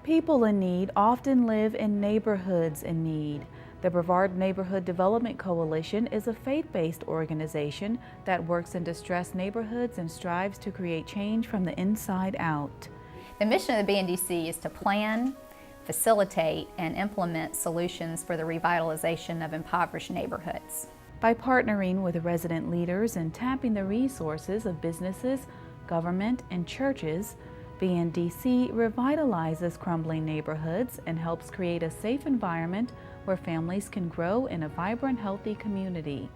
People in need often live in neighborhoods in need. The Brevard Neighborhood Development Coalition is a faith-based organization that works in distressed neighborhoods and strives to create change from the inside out. The mission of the BNDC is to plan, facilitate, and implement solutions for the revitalization of impoverished neighborhoods. By partnering with resident leaders and tapping the resources of businesses, government, and churches, BNDC revitalizes crumbling neighborhoods and helps create a safe environment where families can grow in a vibrant, healthy community.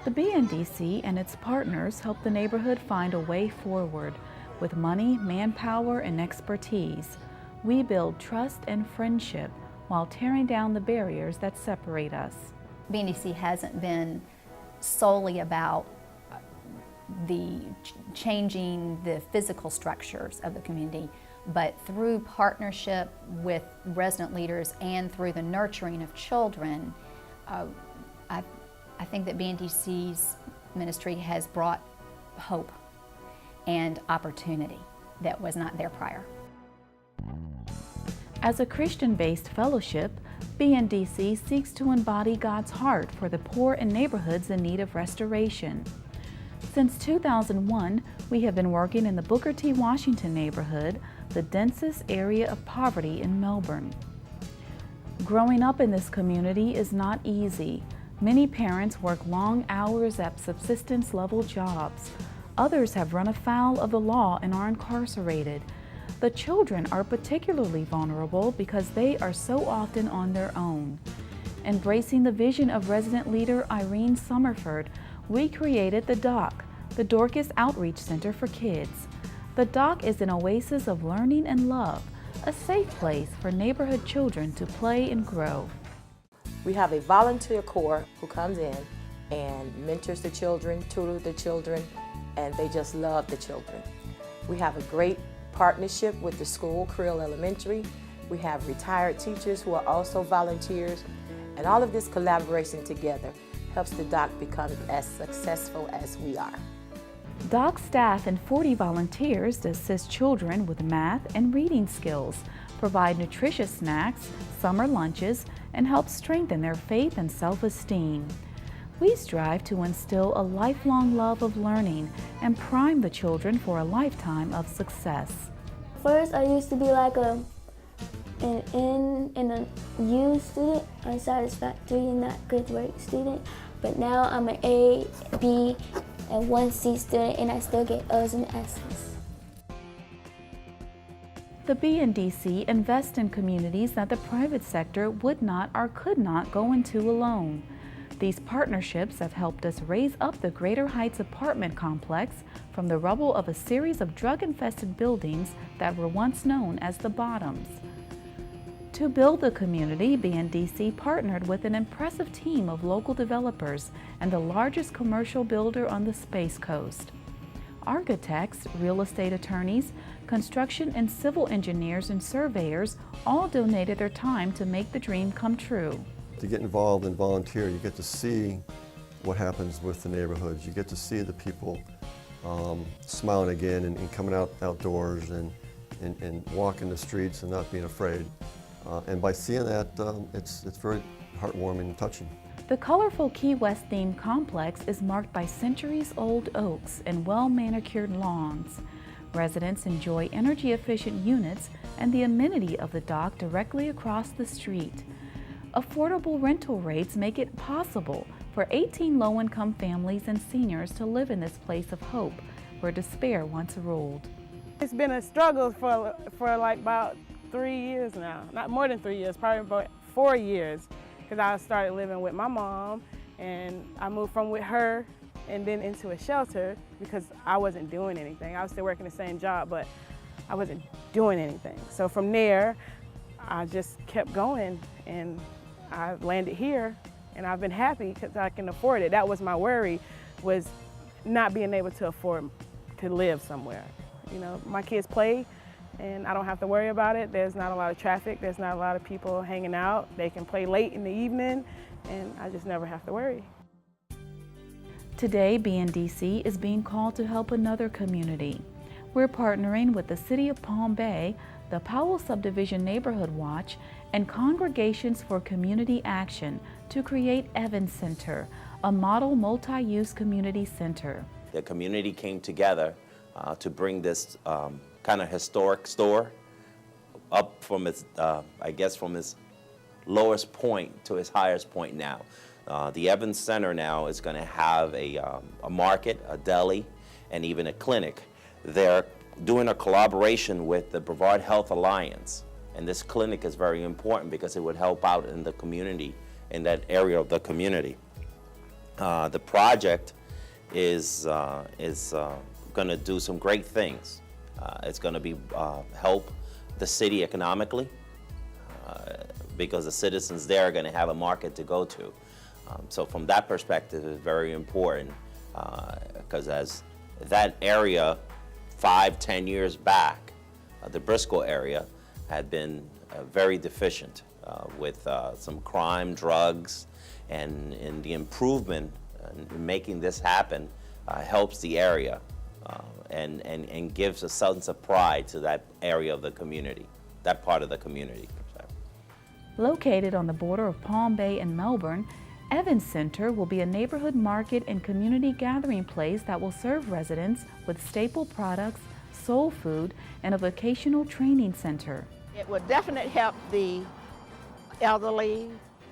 The BNDC and its partners help the neighborhood find a way forward. With money, manpower, and expertise, we build trust and friendship while tearing down the barriers that separate us. BNDC hasn't been solely about changing the physical structures of the community, but through partnership with resident leaders and through the nurturing of children, I think that BNDC's ministry has brought hope and opportunity that was not there prior. As a Christian-based fellowship, BNDC seeks to embody God's heart for the poor and neighborhoods in need of restoration. Since 2001, we have been working in the Booker T. Washington neighborhood, the densest area of poverty in Melbourne. Growing up in this community is not easy. Many parents work long hours at subsistence-level jobs. Others have run afoul of the law and are incarcerated. The children are particularly vulnerable because they are so often on their own. Embracing the vision of resident leader Irene Summerford, we created the DOC, the Dorcas Outreach Center for Kids. The DOC is an oasis of learning and love, a safe place for neighborhood children to play and grow. We have a volunteer corps who comes in and mentors the children, tutors the children, and they just love the children. We have a great partnership with the school, Creel Elementary. We have retired teachers who are also volunteers, and all of this collaboration together helps the DOC become as successful as we are. DOC staff and 40 volunteers assist children with math and reading skills, provide nutritious snacks, summer lunches, and help strengthen their faith and self-esteem. We strive to instill a lifelong love of learning and prime the children for a lifetime of success. First, I used to be like an N and a U student, unsatisfactory and not good work student, but now I'm an A, B, and 1 C student, and I still get O's and S's. The BNDC invests in communities that the private sector would not or could not go into alone. These partnerships have helped us raise up the Greater Heights apartment complex from the rubble of a series of drug-infested buildings that were once known as the Bottoms. To build the community, BNDC partnered with an impressive team of local developers and the largest commercial builder on the Space Coast. Architects, real estate attorneys, construction and civil engineers and surveyors all donated their time to make the dream come true. To get involved and volunteer, you get to see what happens with the neighborhoods. You get to see the people smiling again and coming outdoors and walking the streets and not being afraid. And by seeing that, it's very heartwarming and touching. The colorful Key West themed complex is marked by centuries-old oaks and well-manicured lawns. Residents enjoy energy-efficient units and the amenity of the dock directly across the street. Affordable rental rates make it possible for 18 low-income families and seniors to live in this place of hope where despair once ruled. It's been a struggle for like about 3 years now. Not more than 3 years, probably about 4 years, because I started living with my mom and I moved from with her and then into a shelter because I wasn't doing anything. I was still working the same job, but I wasn't doing anything. So from there, I just kept going and I landed here and I've been happy because I can afford it. That was my worry, was not being able to afford to live somewhere. You know, my kids play and I don't have to worry about it. There's not a lot of traffic. There's not a lot of people hanging out. They can play late in the evening and I just never have to worry. Today, BNDC is being called to help another community. We're partnering with the City of Palm Bay, the Powell Subdivision Neighborhood Watch, and Congregations for Community Action to create Evans Center, a model multi-use community center. The community came together to bring this kind of historic store up from its, I guess, from its lowest point to its highest point now. The Evans Center now is going to have a market, a deli, and even a clinic. They're doing a collaboration with the Brevard Health Alliance, and this clinic is very important because it would help out in the community, in that area of the community. The project is going to do some great things. It's going to be help the city economically because the citizens there are going to have a market to go to. So from that perspective, it's very important because as that area 5-10 years back, the Bristol area had been very deficient with some crime, drugs, and the improvement in making this happen helps the area and gives a sense of pride to that area of the community, that part of the community. Located on the border of Palm Bay and Melbourne, Evans Center will be a neighborhood market and community gathering place that will serve residents with staple products, soul food, and a vocational training center. It will definitely help the elderly,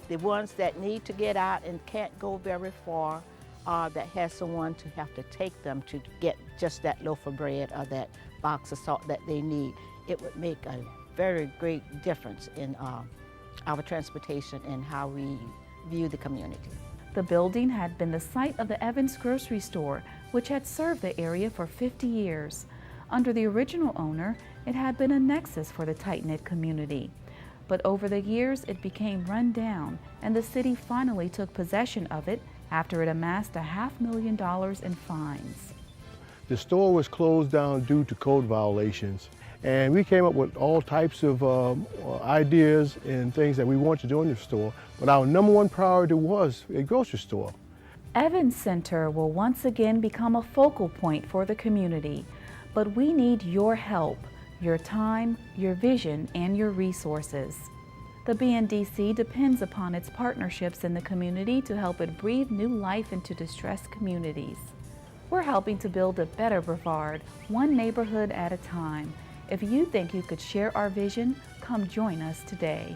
the ones that need to get out and can't go very far, that has someone to have to take them to get just that loaf of bread or that box of salt that they need. It would make a very great difference in our transportation and how we view the community. The building had been the site of the Evans grocery store, which had served the area for 50 years. Under the original owner, it had been a nexus for the tight-knit community. But over the years, it became run down, and the city finally took possession of it after it amassed $500,000 in fines. The store was closed down due to code violations, and we came up with all types of ideas and things that we wanted to do in the store, but our number one priority was a grocery store. Evans Center will once again become a focal point for the community, but we need your help, your time, your vision, and your resources. The BNDC depends upon its partnerships in the community to help it breathe new life into distressed communities. We're helping to build a better Brevard, one neighborhood at a time. If you think you could share our vision, come join us today.